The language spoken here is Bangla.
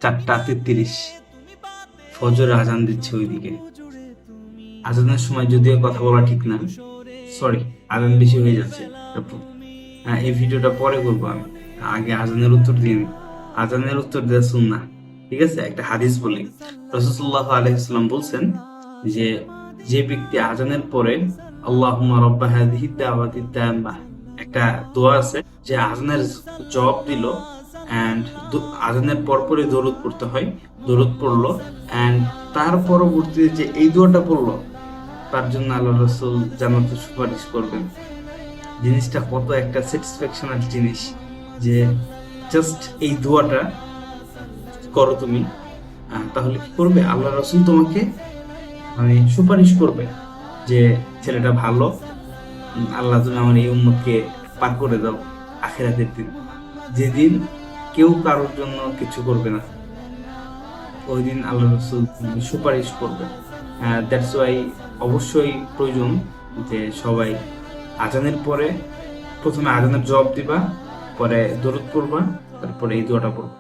4:33 ফজর আজান দিচ্ছে ওইদিকে। আজানের সময় যদিও কথা বলা ঠিক না, সরি, আজান বেশি হয়ে যাচ্ছে। হ্যাঁ, এই ভিডিওটা পরে করবো আমি, আগে আজানের উত্তর দিন। আজানের উত্তর দেওয়া সুন্নাহ, ঠিক আছে? একটা হাদিস বলি, রাসূলুল্লাহ আলাইহিস সাল্লাম বলছেন যে যে ব্যক্তি আজানের পরে আল্লাহুম্মা রাব্বা হাযিহি দাওয়াতি তাম্মাহ, একটা দোয়া আছে যে আজানের জবাব দিল, এন্ড আজানের পরপরই দরুদ পড়তে হয়, দরুদ পড়লো, এন্ড তার পরবর্তীতে যে এই দোয়াটা পড়লো, তার জন্য আল্লাহ রাসূল জান্নাতে সুপারিশ করবেন। জিনিসটা কত একটা স্যাটিসফ্যাকশনাল জিনিস যে জাস্ট এই দোয়াটা করো তুমি, তাহলে কি করবে? আল্লাহ রাসূল তোমাকে মানে সুপারিশ করবে যে ছেলেটা ভালো, আল্লাহ তুমি আমার এই উম্মতকে পার করে দাও আখিরাতের দিন, যেদিন কেউ কারোর জন্য কিছু করবে না, ওই দিন আল্লাহ রাসূল সুপারিশ করবে। দ্যাটস ওয়াই অবশ্যই প্রয়োজন যে সবাই আজানের পরে প্রথমে আজানের জবাব দিবা, পরে দরুদ পড়বা, তারপরে এই দোয়াটা পড়বা।